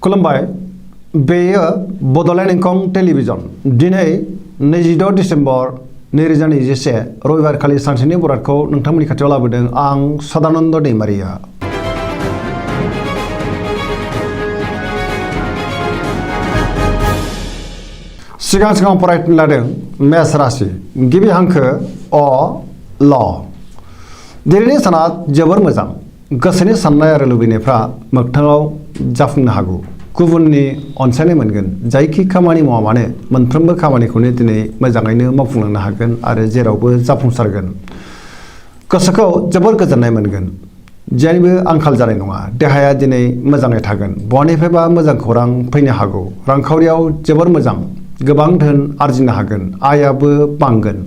खुलुमबाय बेयो बड'लेण्ड इंखं टेलिभिजन दिनै 26 डिसेम्बर 2021 रबिबार खालि सानसेनि बरादखौ नोंथांमोननि खाथियाव लाबोदों आं सदानन्द दैमारिया। सिगां फरायनो लादों मेष राशि गिबि हांखो अ ल। दिनैनि साना जोबोर मोजां। गोसोनि साननाय आरो लुबैनायफ्रा मोगथाङाव जाफुंनो हागौ। गुबुननि अनसायनाय मोनगोन। जायखि खामानि मावा मानो मोनफ्रोमबो खामानिखौनो दिनै मोजाङैनो मावफुंलांनो हागोन आरो जेरावबो जाफुंसारगोन। गोसोखौ जोबोर गोजोननाय मोनगोन। जेनिबो आंखाल जानाय नङा। देहाया दिनै मोजाङै थागोन। बहानिफ्रायबा मोजां खौरां फैनो हागौ। रांखावरियाव जोबोर मोजां। गोबां धोन आरजिनो हागोन। आयाबो बांगोन।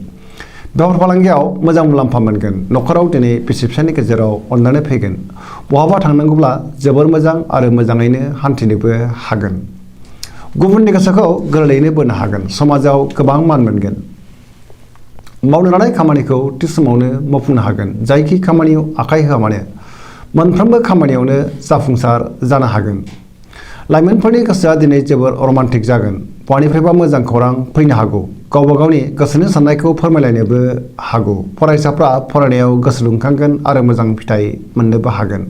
बेफार फालांगियाव मोजां मुलाम्फा मोनगोन। न'खराव दिनै बिसि फिसायनि गेजेराव अनलायनाय फैगोन। बहाबा थांनांगौब्ला जोबोर मोजां आरो मोजाङैनो हान्थिनोबो हागोन। गुबुननि गोसोखौ गोरलैयैनो बोनो हागोन। समाजाव गोबां मान मोनगोन। मावनो लानाय खामानिखौ थि समावनो मावफुंनो हागोन। जायखि खामानियाव आखाइ होआ मानो मोनफ्रोमबो खामानियावनो जाफुंसार जानो हागोन। लाइमोनफोरनि गोसोआ दिनै जोबोर रमान्टिक जागोन। बहानिफ्रायबा मोजां खौरां फैनो हागौ। गावबा गावनि गोसोनि साननायखौ फोरमायलायनोबो हागौ। फरायसाफ्रा फरायनायाव गोसो दुंखांगोन आरो मोजां फिथाइ मोननोबो हागोन।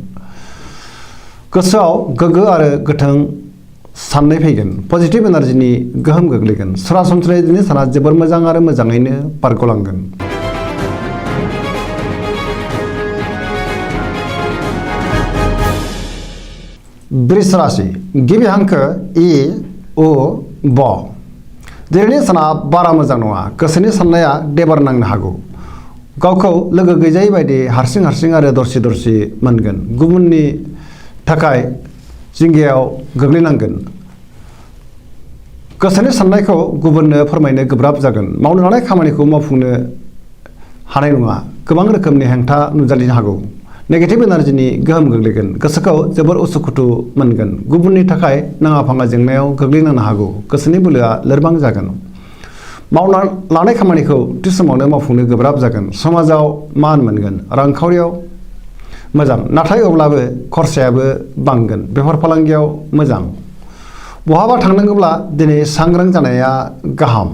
गोसोआव गोग्गो आरो गोथों साननाय फैगोन। पजिटिभ एनार्जिनि गोहोम गोग्लैगोन। सरासनस्रायै दिनै साना जोबोर मोजां आरो मोजाङैनो बारग'लांगोन। वृष राशि गिबि हांखो इ उ ब। दिनैनि साना बारा मोजां नङा। गोसोनि साननाया देबार नांनो हागौ। गावखौ लोगो गैजायै बायदि हारसिं आरो दरसि मोनगोन। गुबुननि थाखाय जिंगायाव गोग्लैनांगोन। गोसोनि साननायखौ गुबुननो फोरमायनो गोब्राब जागोन। मावनो लानाय खामानिखौ मावफुंनो हानाय नङा। गोबां रोखोमनि हेंथा नुजाथिनो हागौ। नेगेटिभ एनार्जिनि गोहोम गोग्लैगोन। गोसोखौ जोबोर उसुखुथु मोनगोन। गुबुननि थाखाय नाङा फाङा जेंनायाव गोग्लैनांनो हागौ। गोसोनि बोलोआ लोरबां जागोन। मावनो लानाय खामानिखौ थि समावनो मावफुंनो गोब्राब जागोन। समाजाव मान मोनगोन। रांखावरियाव मोजां नाथाय अब्लाबो खरसायाबो बांगोन। बेफार फालांगियाव मोजां। बहाबा थांनांगौब्ला दिनै सांग्रां जानाया गाहाम।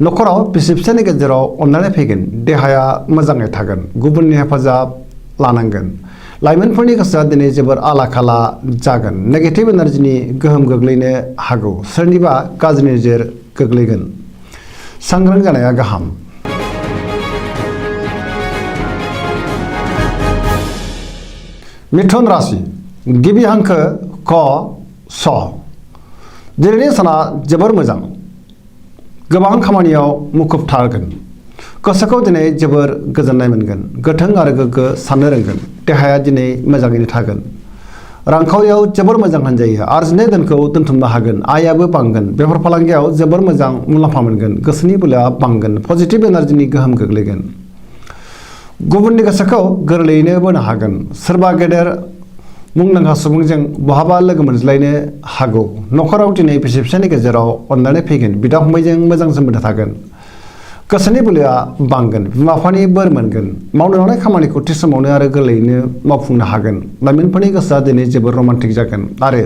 न'खराव बिसि फिसायनि गेजेराव अनलायनाय फैगोन। देहाया मोजाङै थागोन। गुबुननि हेफाजाब लानांगोन। लाइमोनफोरनि गोसोआ दिनै जोबोर आला खाला जागोन। नेगेटिभ एनार्जिनि गोहोम गोग्लैनो हागौ। सोरनिबा गाज्रि नोजोर गोग्लैगोन। सांग्रां जानाया गाहाम। मिथुन राशि गिबि हांखो क स। दिनैनि साना जोबोर मोजां। गोबां खामानियाव मुखुब थागोन। गोसोखौ दिनै जोबोर गोजोननाय मोनगोन। गोथों आरो गोग्गो साननो रोंगोन। देहाया दिनै मोजाङैनो थागोन। रांखावरियाव जोबोर मोजां होनजायो। आरजिनाय धोनखौ दोनथुमनो हागोन। आयाबो बांगोन। बेफार फालांगियाव जोबोर मोजां मुलाम्फा मोनगोन। गोसोनि बोलोआ बांगोन। पजिटिभ एनार्जिनि गोहोम गोग्लैगोन। गुबुननि गोसोखौ गोरलैयैनो बोनो हागोन। सोरबा गेदेर मुंदांखा सुबुंजों बहाबा लोगो मोनज्लायनो हागौ। न'खराव दिनै बिसि फिसायनि गेजेराव अनलायनाय फैगोन। बिदा फंबायजों मोजां सोमोन्दो थागोन। गोसोनि बोलोआ बांगोन। बिमा बिफानि बोर मोनगोन। मावनो लानाय खामानिखौ थि समावनो आरो गोरलैयैनो मावफुंनो हागोन। लाइमोनफोरनि गोसोआ दिनै जोबोर रमान्टिक जागोन आरो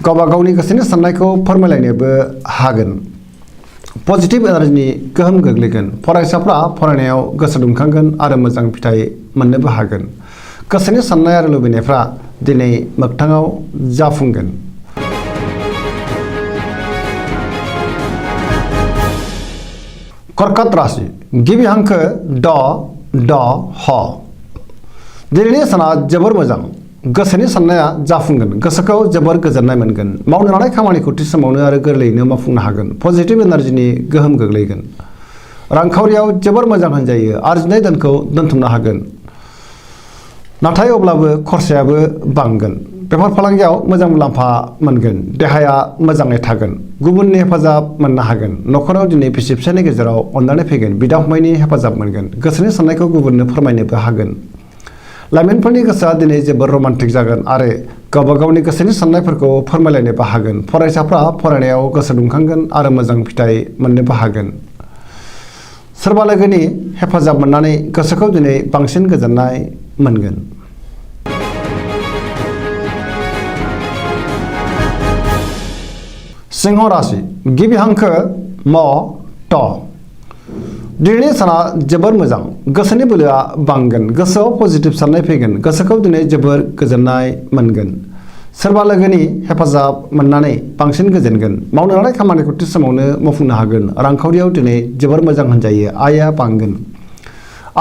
गावबा गावनि गोसोनि साननायखौ फोरमायलायनोबो हागोन। पजिटिभ एनार्जिनि गोहोम गोग्लैगोन। फरायसाफ्रा फरायनायाव गोसो दुंखांगोन आरो मोजां फिथाइ मोननोबो हागोन। गोसोनि साननाय आरो लुबैनायफ्रा दिनै मोगथाङाव जाफुंगोन। कर्कट राशि गिबि हांखो ड ह। दिनैनि साना जोबोर मोजां। गोसोनि साननाया जाफुंगोन। गोसोखौ जोबोर गोजोननाय मोनगोन। मावनो लानाय खामानिखौ थि समावनो आरो गोरलैयैनो मावफुंनो हागोन। पजिटिभ एनार्जिनि गोहोम गोग्लैगोन। रांखावरियाव जोबोर मोजां होनजायो। आरजिनाय धोनखौ दोनथुमनो हागोन। नाथाय अब्लाबो खरसायाबो बांगोन। बेफार फालांगियाव मोजां मुलाम्फा मोनगोन। देहाया मोजाङै थागोन। गुबुननि हेफाजाब मोननो हागोन। न'खराव दिनै बिसि फिसायनि गेजेराव अनलायनाय फैगोन। बिदा फंबायनि हेफाजाब मोनगोन। गोसोनि साननायखौ गुबुननो फोरमायनोबो हागोन। लाइमोनफोरनि गोसोआ दिनै जोबोर रमान्टिक जागोन आरो गावबा गावनि गोसोनि साननायफोरखौ फोरमायलायनोबो हागोन। फरायसाफ्रा फरायनायाव गोसो दुंखांगोन आरो मोजां फिथाइ मोननोबो हागोन। सोरबा लोगोनि हेफाजाब मोननानै गोसोखौ दिनै बांसिन गोजोननाय मोनगोन। सिंह राशि गिबि हांखो म ट दिनैनि साना जोबोर मोजां गोसोनि बोलोआ बांगोन गोसोआव पजिटिभ साननाय फैगोन गोसोखौ दिनै जोबोर गोजोननाय मोनगोन सोरबा लोगोनि हेफाजाब मोननानै बांसिन गोजोनगोन मावनो लानाय खामानिखौ थि समावनो मावफुंनो हागोन रांखावरियाव दिनै जोबोर मोजां होनजायो आयआ बांगोन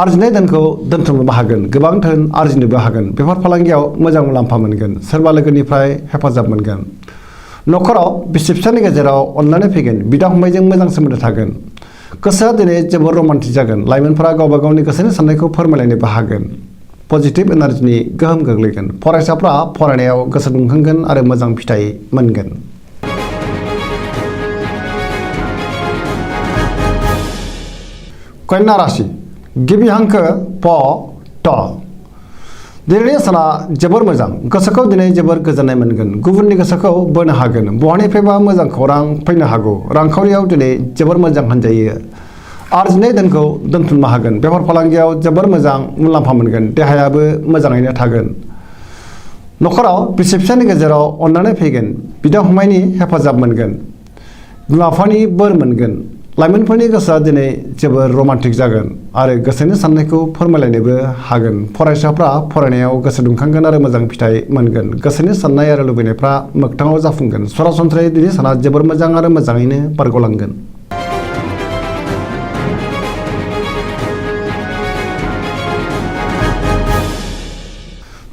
आरजिनाय धोनखौ दोनथुमनोबो हागोन गोबां धोन आरजिनोबो हागोन बेफार फालांगियाव मोजां मुलाम्फा मोनगोन सोरबा लोगोनिफ्राय हेफाजाब मोनगोन न'खराव बिसि फिसायनि गेजेराव अनलायनाय फैगोन बिदा फंबायजों मोजां सोमोन्दो थागोन गोसोआ दिनै जोबोर रमान्टिक जागोन लाइमोनफोरा गावबा गावनि गोसोनि साननायखौ फोरमायलायनोबो हागोन पजिटिभ एनार्जिनि गोहोम गोग्लैगोन फरायसाफ्रा फरायनायाव गोसो दुंखांगोन आरो मोजां फिथाइ मोनगोन कन्या राशि गिबि हांखो प ट दिनैनि साना जोबोर मोजां गोसोखौ दिनै जोबोर गोजोननाय मोनगोन गुबुननि गोसोखौ बोनो हागोन बहानिफ्रायबा मोजां खौरां फैनो हागौ रांखावरियाव दिनै जोबोर मोजां होनजायो आरजिनाय धोनखौ दोनथुमनो हागोन बेफार फालांगियाव जोबोर मोजां मुलाम्फा मोनगोन देहायाबो मोजाङैनो थागोन न'खराव बिसि फिसायनि गेजेराव अननानै फैगोन बिदा फंबायनि हेफाजाब मोनगोन बिमा बिफानि बोर मोनगोन लाइमोनफोरनि गोसोआ दिनै जोबोर रमान्टिक जागोन आरो गोसोनि साननायखौ फोरमायलायनोबो हागोन फरायसाफ्रा फरायनायाव गोसो दुंखांगोन आरो मोजां फिथाइ मोनगोन गोसोनि साननाय आरो लुबैनायफ्रा मोगथाङाव जाफुंगोन सरासनस्रायै दिनै साना जोबोर मोजां आरो मोजाङैनो बारग'लांगोन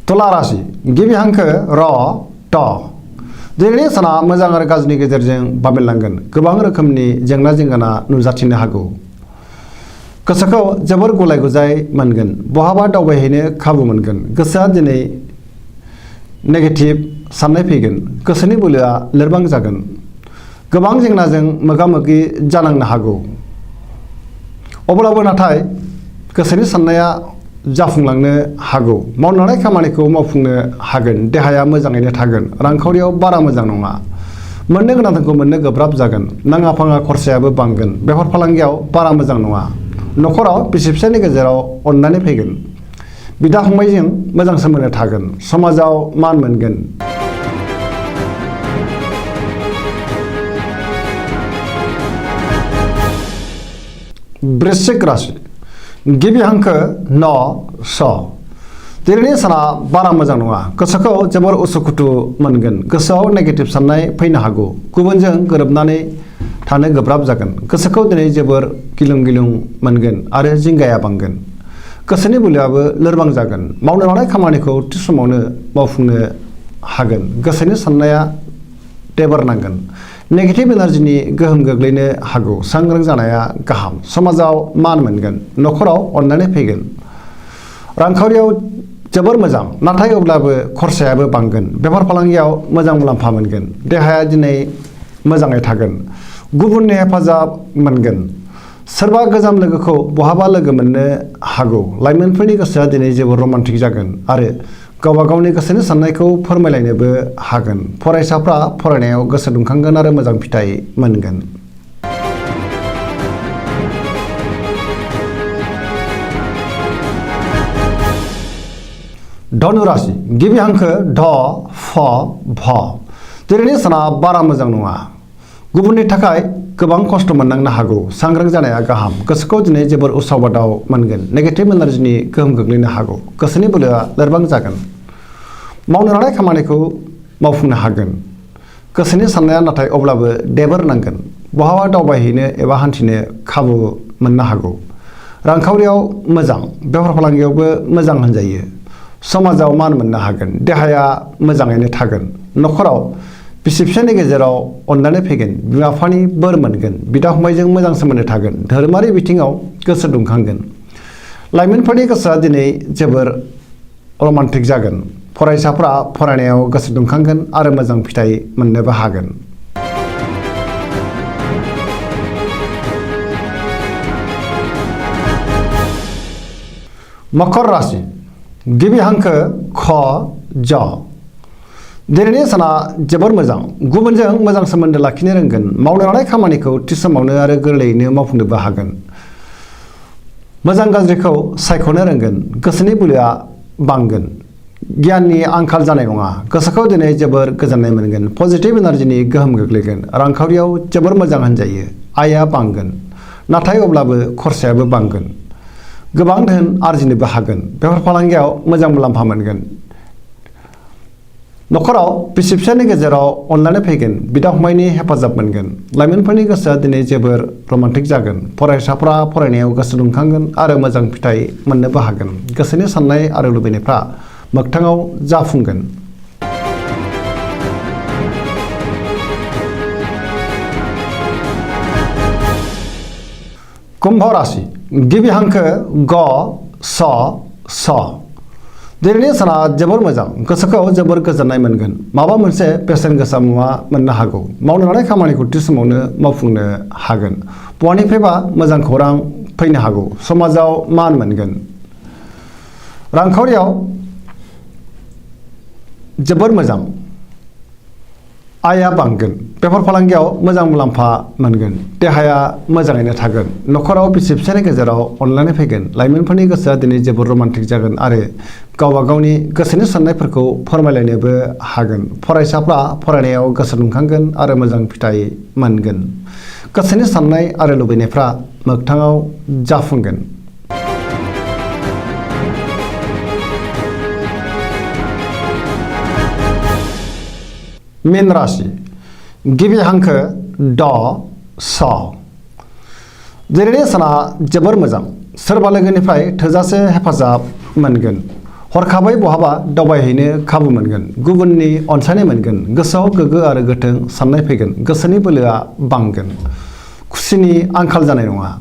तुला राशि गिबि हांखो र ट दिनैनि साना मोजां आरो गाज्रिनि गेजेरजों बाबेनलांगोन गोबां रोखोमनि जेंना जेंगोना नुजाथिनो हागौ गोसोखौ जोबोर गुलाय गुजाय मोनगोन बहाबा दावबायहैनो खाबु मोनगोन गोसोआ दिनै नेगेटिभ साननाय फैगोन गोसोनि बोलोआ लोरबां जागोन गोबां जेंनाजों मोगा मोगि जानांनो हागौ अब्लाबो नाथाय गोसोनि साननाया जाफुंलांनो हागौ मावनो लानाय खामानिखौ मावफुंनो हागोन देहाया मोजाङैनो थागोन रांखावरियाव बारा मोजां नङा मोननो गोनां धोनखौ मोननो गोब्राब जागोन नाङा फाङा खरसायाबो बांगोन बेफार फालांगियाव बारा मोजां नङा न'खराव बिसि फिसायनि गेजेराव अननानै फैगोन बिदा फंबायजों मोजां सोमोन्दो थागोन समाजाव मान मोनगोन वृश्चिक राशि गिबि हांखो न स दिनैनि साना बारा मोजां नङा गोसोखौ जोबोर उसुखुथु मोनगोन गोसोआव नेगेटिभ साननाय फैनो हागौ गुबुनजों गोरोबनानै थानो गोब्राब जागोन गोसोखौ दिनै जोबोर गिलुं गिलुं मोनगोन आरो जिंगाया बांगोन गोसोनि बोलोआबो लोरबां जागोन मावनो लानाय खामानिखौ थि समावनो मावफुंनो हागोन गोसोनि साननाया देबार नांगोन नेगेटिभ एनार्जिनि गोहोम गोग्लैनो हागौ सांग्रां जानाया गाहाम समाजाव मान मोनगोन न'खराव अननानै फैगोन रांखावरियाव जोबोर मोजां नाथाय अब्लाबो खरसायाबो बांगोन बेफार फालांगियाव मोजां मुलाम्फा मोनगोन देहाया दिनै मोजाङै थागोन गुबुननि हेफाजाब मोनगोन सोरबा गोजाम लोगोखौ बहाबा लोगो मोननो हागौ लाइमोनफोरनि गोसोआ दिनै जोबोर रमान्टिक जागोन आरो गावबा गावनि गोसोनि साननायखौ फोरमायलायनोबो हागोन फरायसाफ्रा फरायनायाव गोसो दुंखांगोन आरो मोजां फिथाइ मोनगोन धनु राशि गिबि हांखो ध फ भ दिनैनि साना बारा मोजां नङा गुबुननि थाखाय गोबां खस्थ' मोननांनो हागौ सांग्रां जानाया गाहाम गोसोखौ दिनै जोबोर उसाव बादाव मोनगोन नेगेटिभ एनार्जिनि गोहोम गोग्लैनो हागौ गोसोनि बोलोआ लोरबां जागोन मावनो लानाय खामानिखौ मावफुंनो हागोन गोसोनि साननाया नाथाय अब्लाबो देबोर नांगोन बहाबा दावबायहैनो एबा हान्थिनो खाबु मोननो हागौ रांखावरियाव मोजां बेफार फालांगियावबो मोजां होनजायो समाजाव मान मोननो हागोन देहाया मोजाङैनो थागोन न'खराव बिसि फिसायनि गेजेराव अननानै फैगोन बिमा बिफानि बोर मोनगोन बिदा फंबायजों मोजां सोमोन्दो थागोन धोरोमारि बिथिङाव गोसो दुंखांगोन लाइमोनफोरनि गोसोआ दिनै जोबोर रमान्टिक जागोन फरायसाफ्रा फरायनायाव गोसो दुंखांगोन आरो मोजां फिथाइ मोननोबो हागोन मकर राशि गिबि हांखो ख ज दिनैनि साना जोबोर मोजां गुबुनजों मोजां सोमोन्दो लाखिनो रोंगोन मावनो लानाय खामानिखौ थि समावनो आरो गोरलैयैनो मावफुंनोबो हागोन मोजां गाज्रिखौ सायख'नो रोंगोन गोसोनि बोलोआ बांगोन गियाननि आंखाल जानाय नङा गोसोखौ दिनै जोबोर गोजोननाय मोनगोन पजिटिभ एनार्जिनि गोहोम गोग्लैगोन रांखावरियाव जोबोर मोजां होनजायो आयआ बांगोन नाथाय अब्लाबो खरसायाबो बांगोन गोबां धोन आरजिनोबो हागोन बेफार फालांगियाव मोजां मुलाम्फा मोनगोन नखराव बिसि फिसायनि गेजेराव अनलायनाय फैगोन बिदा फंबायनि हेफाजाब मोनगोन लाइमोनफोरनि गोसोआ दिनै जोबोर रमान्टिक जागोन फरायसाफ्रा फरायनायाव गोसो दुंखांगोन आरो मोजां फिथाइ मोननोबो हागोन गोसोनि साननाय आरो लुबैनायफ्रा मोगथाङाव जाफुंगोन कुम्भ राशि गिबि हांखो ग स स दिनैनि साना जोबोर मोजां गोसोखौ जोबोर गोजोननाय मोनगोन माबा मोनसे बेसेन गोसा मुवा मोननो हागौ मावनो लानाय खामानिखौ थि समावनो मावफुंनो हागोन बहानिफ्रायबा मोजां खौरां फैनो हागौ समाजाव मान मोनगोन रांखावरियाव जोबोर मोजां आयआ बांगोन बेफार फालांगियाव मोजां मुलाम्फा मोनगोन देहाया मोजाङैनो थागोन नखराव बिसि फिसायनि गेजेराव अनलायनाय फैगोन लाइमोनफोरनि गोसोआ दिनै जोबोर रमान्टिक जागोन आरो गावबा गावनि गोसोनि साननायफोरखौ फोरमायलायनोबो हागोन फरायसाफ्रा फरायनायाव गोसो दुंखांगोन आरो मोजां फिथाइ मोनगोन गोसोनि साननाय आरो लुबैनायफ्रा मोगथाङाव जाफुंगोन मीन राशि गिबि हांखो ड स दिनैनि साना जोबोर मोजां सोरबा लोगोनिफ्राय थोजासे हेफाजाब मोनगोन हरखाबै बहाबा दावबायहैनो खाबु मोनगोन गुबुननि अनसायनाय मोनगोन गोसोआव गोग्गो आरो गोथों साननाय फैगोन गोसोनि बोलोआ बांगोन खुसिनि आंखाल जानाय नङा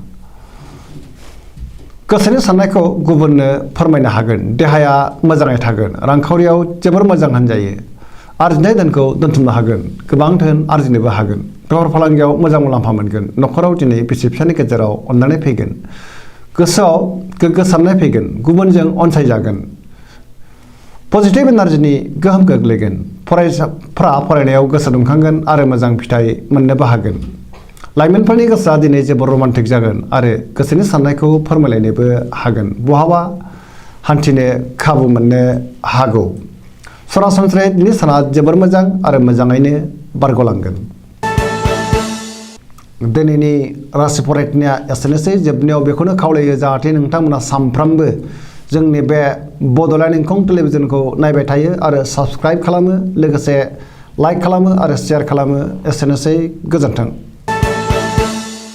गोसोनि साननायखौ गुबुननो फोरमायनो हागोन देहाया मोजाङै थागोन रांखावरियाव जोबोर मोजां होनजायो आरजिनाय धोनखौ दोनथुमनो हागोन गोबां धोन आरजिनोबो हागोन बेफार फालांगियाव मोजां मुलाम्फा मोनगोन नखराव दिनै बिसि फिसायनि गेजेराव अनलायनाय फैगोन गोसोआव गोग्गो साननाय फैगोन गुबुनजों अनसायजागोन पजिटिभ एनार्जिनि गोहोम गोग्लैगोन फरायसाफ्रा फरायनायाव गोसो दुंखांगोन आरो मोजां फिथाइ मोननोबो हागोन लाइमोनफोरनि गोसोआ दिनै जोबोर रमान्टिक जागोन आरो गोसोनि साननायखौ फोरमायलायनोबो हागोन बहाबा हान्थिनो खाबु मोननो हागौ सरासनस्रायै दिनै साना जोबोर मोजां आरो मोजाङैनो बारग'लांगोन दिनैनि राशि फरायनाया एसेनोसै जोबनायाव बेखौनो खावलायो जाहाथे नोंथांमोना सानफ्रामबो जोंनि बे बड'लेण्ड इंखं टेलिभिजनखौ नायबाय थायो आरो साबस्क्राइब खालामो लोगोसे लाइक खालामो आरो शेयार खालामो एसेनोसै गोजोन्थों।